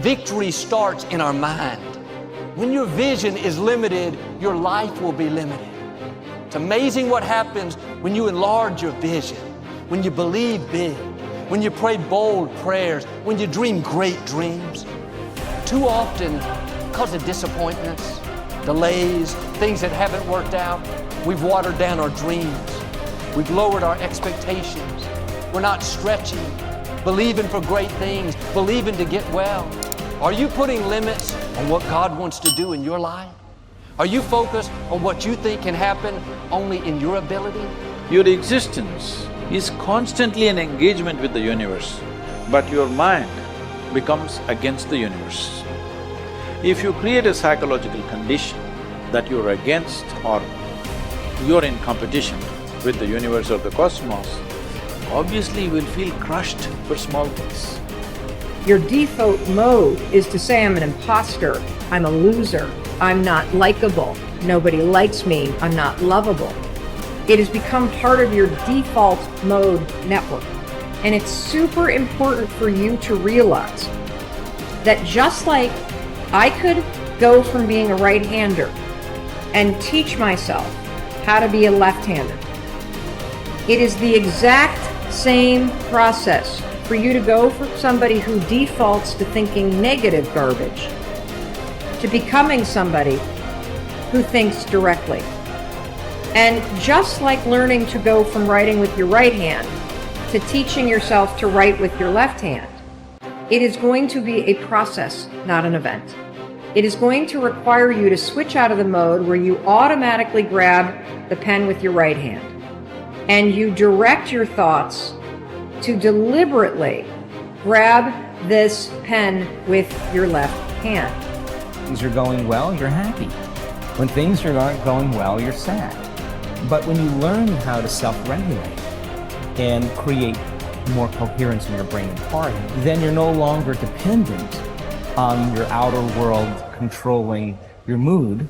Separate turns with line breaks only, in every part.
victory starts in our mind. When your vision is limited, your life will be limited. It's amazing what happens when you enlarge your vision, when you believe big, when you pray bold prayers, when you dream great dreams. Too often, because of disappointments, delays, things that haven't worked out, we've watered down our dreams. We've lowered our expectations. We're not stretching, believing for great things, believing to get well. Are you putting limits on what God wants to do in your life? Are you focused on what you think can happen only in your ability?
Your existence is constantly an engagement with the universe, but your mind becomes against the universe. If you create a psychological condition that you're against or you're in competition with the universe or the cosmos, obviously you will feel crushed for small things.
Your default mode is to say, I'm an imposter, I'm a loser, I'm not likable, nobody likes me, I'm not lovable. It has become part of your default mode network. And it's super important for you to realize that just like I could go from being a right-hander and teach myself how to be a left-hander, it is the exact same process for you to go from somebody who defaults to thinking negative garbage to becoming somebody who thinks directly. And just like learning to go from writing with your right hand to teaching yourself to write with your left hand, it is going to be a process, not an event. It is going to require you to switch out of the mode where you automatically grab the pen with your right hand and you direct your thoughts to deliberately grab this pen with your left hand.
Things are going well, you're happy. When things are not going well, you're sad. But when you learn how to self-regulate and create more coherence in your brain and heart, then you're no longer dependent on your outer world controlling your mood.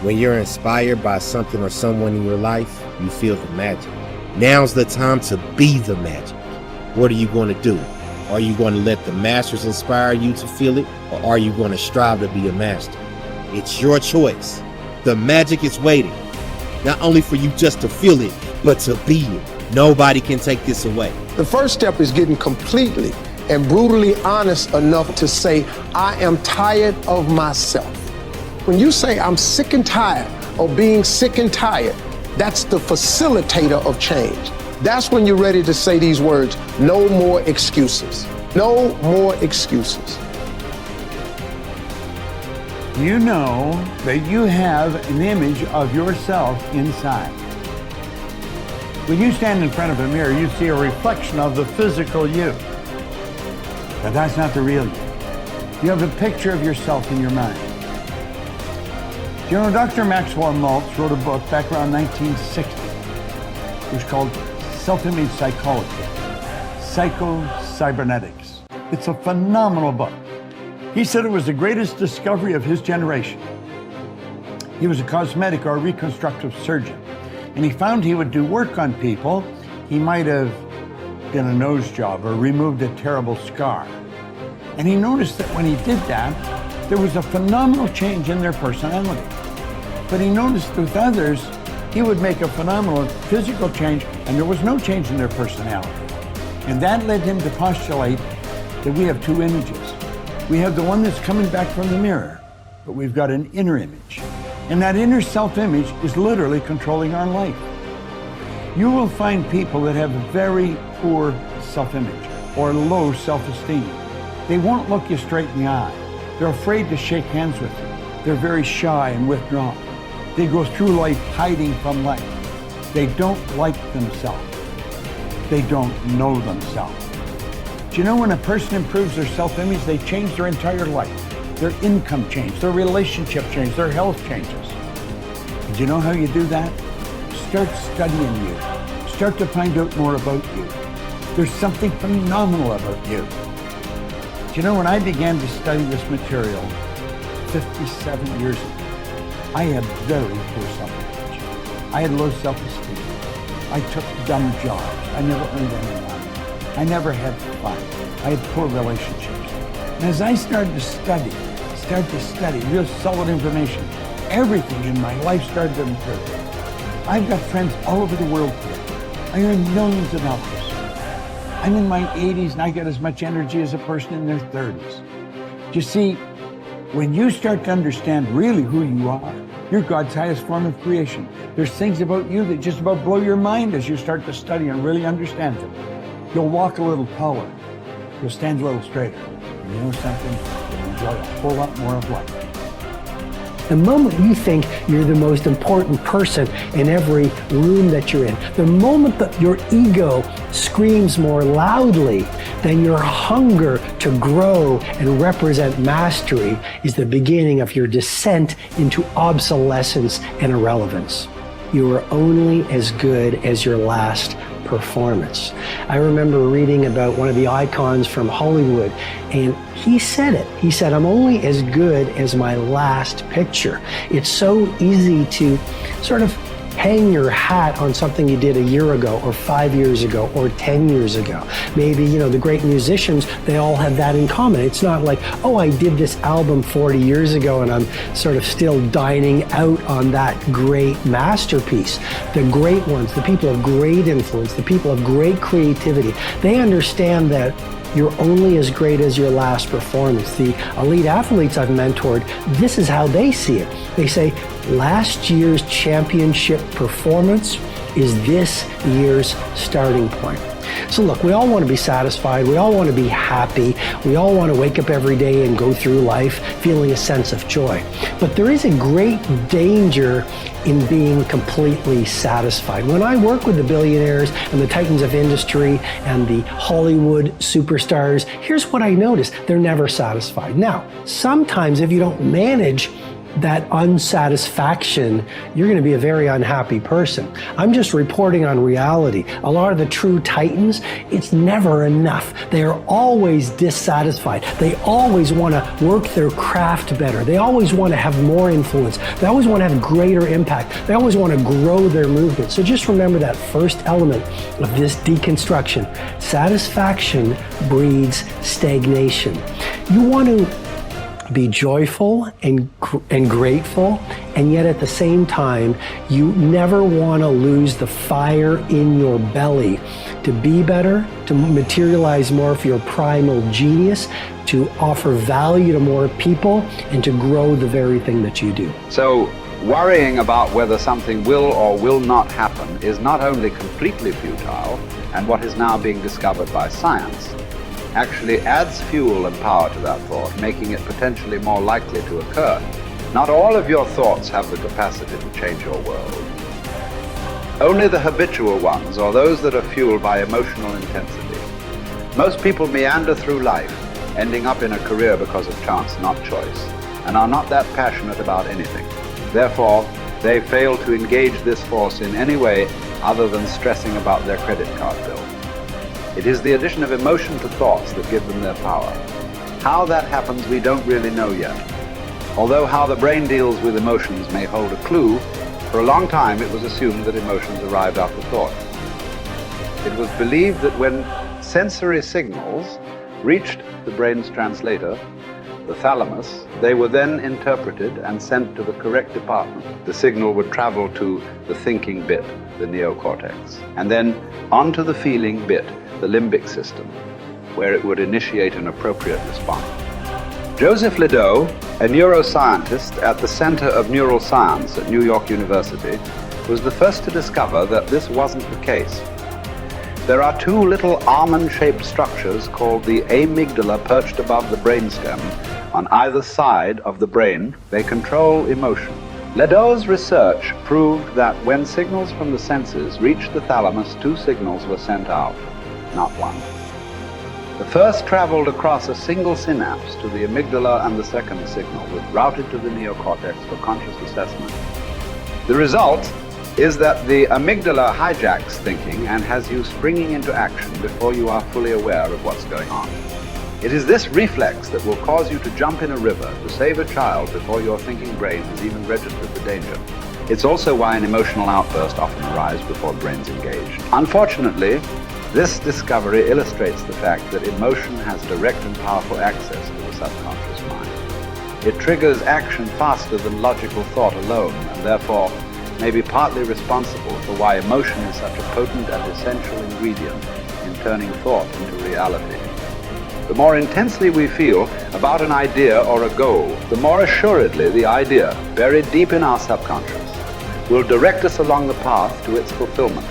When you're inspired by something or someone in your life, you feel the magic. Now's the time to be the magic. What are you going to do? Are you going to let the masters inspire you to feel it, or are you going to strive to be a master? It's your choice. The magic is waiting, not only for you just to feel it, but to be it. Nobody can take this away.
The first step is getting completely and brutally honest enough to say, I am tired of myself. When you say I'm sick and tired of being sick and tired, that's the facilitator of change. That's when you're ready to say these words, no more excuses. No more excuses.
You know that you have an image of yourself inside. When you stand in front of a mirror, you see a reflection of the physical you. But that's not the real you. You have a picture of yourself in your mind. You know, Dr. Maxwell Maltz wrote a book back around 1960. It was called Self-Image Psychology, Psycho-Cybernetics. It's a phenomenal book. He said it was the greatest discovery of his generation. He was a cosmetic or reconstructive surgeon, and he found he would do work on people. He might have done a nose job or removed a terrible scar. And he noticed that when he did that, there was a phenomenal change in their personality. But he noticed with others, he would make a phenomenal physical change and there was no change in their personality. And that led him to postulate that we have two images. We have the one that's coming back from the mirror, but we've got an inner image. And that inner self-image is literally controlling our life. You will find people that have very poor self-image or low self-esteem. They won't look you straight in the eye. They're afraid to shake hands with you. They're very shy and withdrawn. They go through life hiding from life. They don't like themselves. They don't know themselves. Do you know when a person improves their self-image, they change their entire life? Their income changes, their relationship changes, their health changes. And do you know how you do that? Start studying you. Start to find out more about you. There's something phenomenal about you. Do you know when I began to study this material 57 years ago, I had very poor self-image. I had low self-esteem. I took dumb jobs. I never earned any money. I never had fun. I had poor relationships. And as I started to study real solid information, everything in my life started to improve. I've got friends all over the world today. I earn millions of dollars. I'm in my 80s and I got as much energy as a person in their 30s. You see, when you start to understand really who you are, you're God's highest form of creation. There's things about you that just about blow your mind as you start to study and really understand them. You'll walk a little taller. You'll stand a little straighter. And you know something? You'll enjoy a whole lot more of life.
The moment you think you're the most important person in every room that you're in, the moment that your ego screams more loudly than your hunger to grow and represent mastery is the beginning of your descent into obsolescence and irrelevance. You are only as good as your last performance. I remember reading about one of the icons from Hollywood, and he said it. He said, I'm only as good as my last picture. It's so easy to sort of hang your hat on something you did a year ago or 5 years ago or 10 years ago. Maybe, the great musicians, they all have that in common. It's not like, oh, I did this album 40 years ago and I'm sort of still dining out on that great masterpiece. The great ones, the people of great influence, the people of great creativity, they understand that you're only as great as your last performance. The elite athletes I've mentored, this is how they see it. They say, last year's championship performance is this year's starting point. So look, we all want to be satisfied. We all want to be happy. We all want to wake up every day and go through life feeling a sense of joy. But there is a great danger in being completely satisfied. When I work with the billionaires and the titans of industry and the Hollywood superstars, here's what I notice. They're never satisfied. Now, sometimes if you don't manage that unsatisfaction, you're going to be a very unhappy person. I'm just reporting on reality. A lot of the true titans, it's never enough. They are always dissatisfied. They always want to work their craft better. They always want to have more influence. They always want to have greater impact. They always want to grow their movement. So just remember that first element of this deconstruction. Satisfaction breeds stagnation. You want to be joyful and grateful, and yet at the same time, you never want to lose the fire in your belly to be better, to materialize more of your primal genius, to offer value to more people, and to grow the very thing that you do.
So, worrying about whether something will or will not happen is not only completely futile, and what is now being discovered by science, actually adds fuel and power to that thought, making it potentially more likely to occur. Not all of your thoughts have the capacity to change your world. Only the habitual ones, or those that are fueled by emotional intensity. Most people meander through life, ending up in a career because of chance, not choice, and are not that passionate about anything. Therefore, they fail to engage this force in any way other than stressing about their credit card bill. It is the addition of emotion to thoughts that give them their power. How that happens, we don't really know yet. Although how the brain deals with emotions may hold a clue, for a long time it was assumed that emotions arrived after thought. It was believed that when sensory signals reached the brain's translator, the thalamus, they were then interpreted and sent to the correct department. The signal would travel to the thinking bit, the neocortex, and then onto the feeling bit, the limbic system, where it would initiate an appropriate response. Joseph Ledoux, a neuroscientist at the Center of Neuroscience at New York University, was the first to discover that this wasn't the case. There are two little almond-shaped structures called the amygdala perched above the brainstem on either side of the brain. They control emotion. Ledoux's research proved that when signals from the senses reached the thalamus, two signals were sent out, not one. The first traveled across a single synapse to the amygdala, and the second signal was routed to the neocortex for conscious assessment. The result is that the amygdala hijacks thinking and has you springing into action before you are fully aware of what's going on. It is this reflex that will cause you to jump in a river to save a child before your thinking brain has even registered the danger. It's also why an emotional outburst often arrives before the brain's engaged. Unfortunately, This discovery illustrates the fact that emotion has direct and powerful access to the subconscious mind. It triggers action faster than logical thought alone, and therefore may be partly responsible for why emotion is such a potent and essential ingredient in turning thought into reality. The more intensely we feel about an idea or a goal, the more assuredly the idea, buried deep in our subconscious, will direct us along the path to its fulfillment.